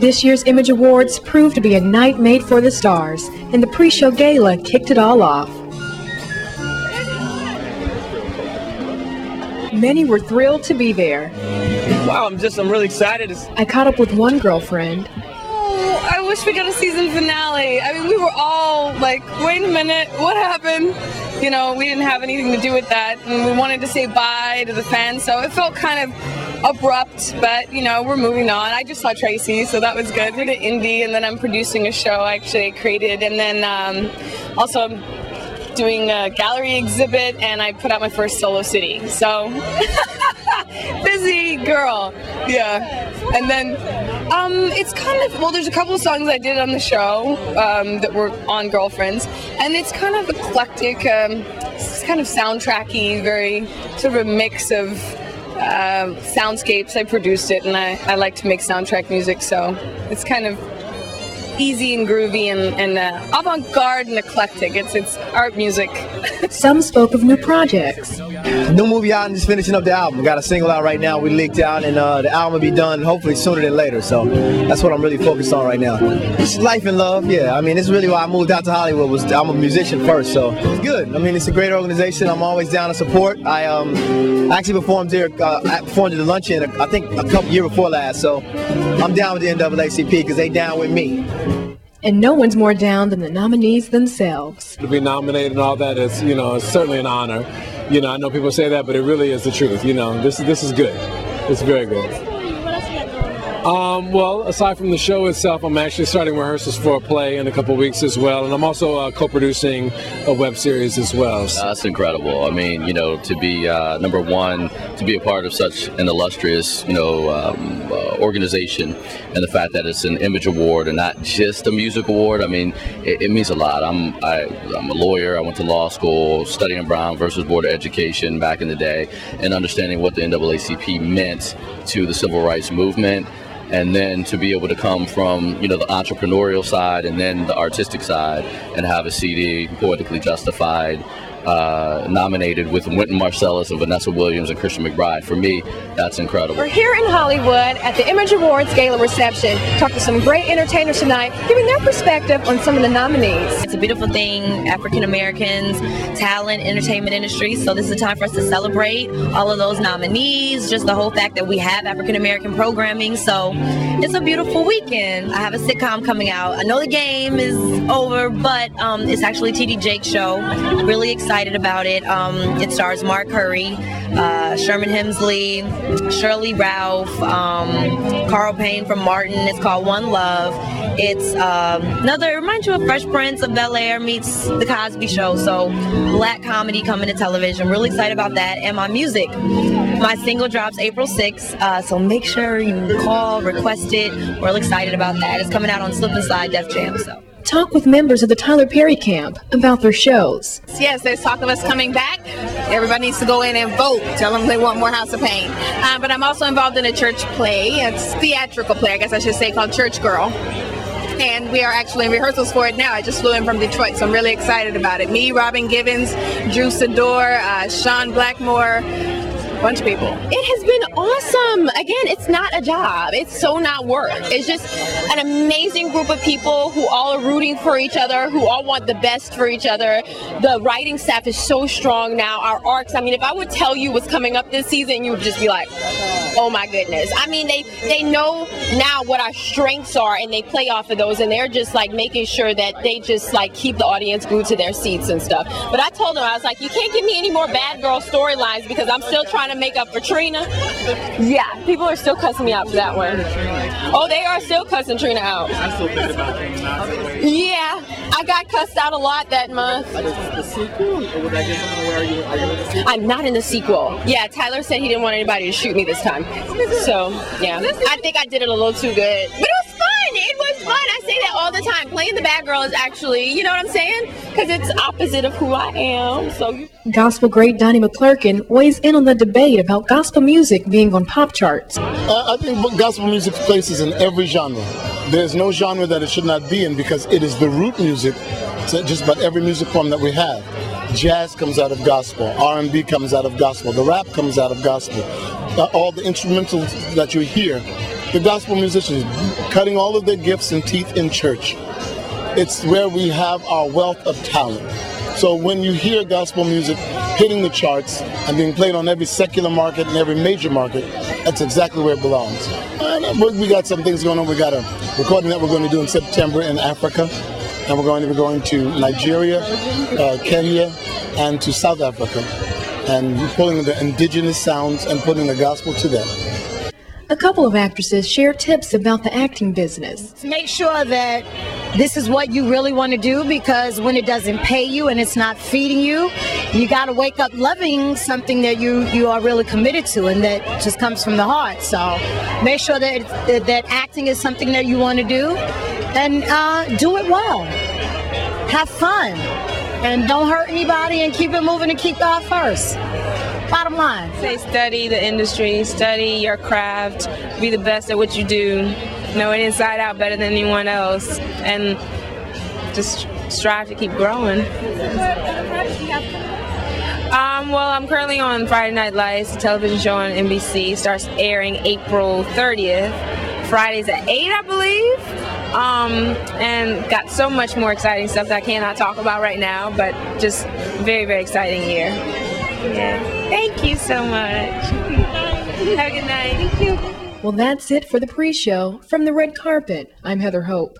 This year's Image Awards proved to be a night made for the stars, and the pre-show gala kicked it all off. Many were thrilled to be there. Wow, I'm really excited. I caught up with one girlfriend. Oh, I wish we got a season finale. I mean, we were all like, wait a minute, what happened? You know, we didn't have anything to do with that, and we wanted to say bye to the fans, so it felt kind of abrupt, but, you know, we're moving on. I just saw Tracy, so that was good. We're the indie, and then I'm producing a show I actually created, and then also I'm doing a gallery exhibit, and I put out my first solo CD, so busy girl, yeah. And then it's kind of, well, there's a couple of songs I did on the show that were on Girlfriends, and it's kind of eclectic, it's kind of soundtracky, very sort of a mix of soundscapes. I produced it, and I like to make soundtrack music, so it's kind of easy and groovy and avant-garde and eclectic. It's art music. Some spoke of new projects. New movie out and just finishing up the album. We got a single out right now. We leaked out, and the album will be done hopefully sooner than later. So that's what I'm really focused on right now. It's life and love, yeah. I mean, it's really why I moved out to Hollywood. I'm a musician first, so it's good. I mean, it's a great organization. I'm always down to support. I actually performed there. I performed at the luncheon, I think a couple years before last. So I'm down with the NAACP because they down with me. And no one's more down than the nominees themselves. To be nominated and all that is, you know, it's certainly an honor. You know, I know people say that, but it really is the truth. You know, this is good. It's very good. Well, aside from the show itself, I'm actually starting rehearsals for a play in a couple weeks as well, and I'm also co-producing a web series as well. That's incredible. I mean, you know, to be number one, to be a part of such an illustrious, you know, organization, and the fact that it's an Image Award and not just a music award. I mean, it means a lot. I'm a lawyer. I went to law school, studying Brown versus Board of Education back in the day, and understanding what the NAACP meant to the civil rights movement. And then to be able to come from, you know, the entrepreneurial side and then the artistic side and have a CD, Poetically Justified, nominated with Wynton Marsalis and Vanessa Williams and Christian McBride. For me, that's incredible. We're here in Hollywood at the Image Awards Gala reception. Talked to some great entertainers tonight, giving their perspective on some of the nominees. It's a beautiful thing, African Americans, talent, entertainment industry. So this is a time for us to celebrate all of those nominees, just the whole fact that we have African American programming. So it's a beautiful weekend. I have a sitcom coming out. I know the game is over, but it's actually T.D. Jake's show. Really excited about it. It stars Mark Curry, Sherman Hemsley, Shirley Ralph, Carl Payne from Martin. It's called One Love. It's it reminds you of Fresh Prince of Bel-Air meets The Cosby Show. So black comedy coming to television. Really excited about that. And my music. My single drops April 6th. So make sure you call, request it. We're really excited about that. It's coming out on Slip and Slide Def Jam. So. Talk with members of the Tyler Perry camp about their shows. Yes, there's talk of us coming back. Everybody needs to go in and vote. Tell them they want more House of Pain. But I'm also involved in a church play. It's a theatrical play, I guess I should say, called Church Girl. And we are actually in rehearsals for it now. I just flew in from Detroit, so I'm really excited about it. Me, Robin Givens, Drew Sidora, Sean Blackmore, bunch of people. It has been awesome. Again, it's not a job. It's so not work. It's just an amazing group of people who all are rooting for each other, who all want the best for each other. The writing staff is so strong now. Our arcs, I mean, if I would tell you what's coming up this season, you would just be like, oh my goodness. I mean, they know now what our strengths are, and they play off of those, and they're just like making sure that they just like keep the audience glued to their seats and stuff. But I told them, I was like, you can't give me any more bad girl storylines because I'm still trying to make up for Trina. Yeah, people are still cussing me out for that one. Oh, they are still cussing Trina out. I still think about Trina out. Yeah, I got cussed out a lot that month. The sequel? Or would I get someone where are you in the sequel? I'm not in the sequel. Yeah, Tyler said he didn't want anybody to shoot me this time. So, yeah, I think I did it a little too good. But it was fun. It was fun. I say that all the time. Playing the bad girl is actually, you know what I'm saying? Because it's opposite of who I am. So. Gospel great Donnie McClurkin weighs in on the debate about gospel music being on pop charts. I think gospel music places in every genre. There's no genre that it should not be in because it is the root music to just about every music form that we have. Jazz comes out of gospel. R&B comes out of gospel. The rap comes out of gospel. All the instrumentals that you hear the gospel musicians cutting all of their gifts and teeth in church. It's where we have our wealth of talent. So when you hear gospel music hitting the charts and being played on every secular market and every major market, that's exactly where it belongs. And we got some things going on. We got a recording that we're going to do in September in Africa, and we're going to be going to Nigeria, Kenya, and to South Africa, and pulling the indigenous sounds and putting the gospel to them. A couple of actresses share tips about the acting business. Make sure that this is what you really want to do, because when it doesn't pay you and it's not feeding you, you got to wake up loving something that you are really committed to and that just comes from the heart. So make sure that acting is something that you want to do, and do it well. Have fun and don't hurt anybody, and keep it moving and keep God first. Bottom line. Say study the industry, study your craft, be the best at what you do, know it inside out better than anyone else, and just strive to keep growing. Well, I'm currently on Friday Night Lights, a television show on NBC. Starts airing April 30th. Fridays at 8, I believe. And got so much more exciting stuff that I cannot talk about right now, but just very, very exciting year. Yeah. Thank you so much. Have a good night. Thank you. Well, that's it for the pre-show. From the red carpet, I'm Heather Hope.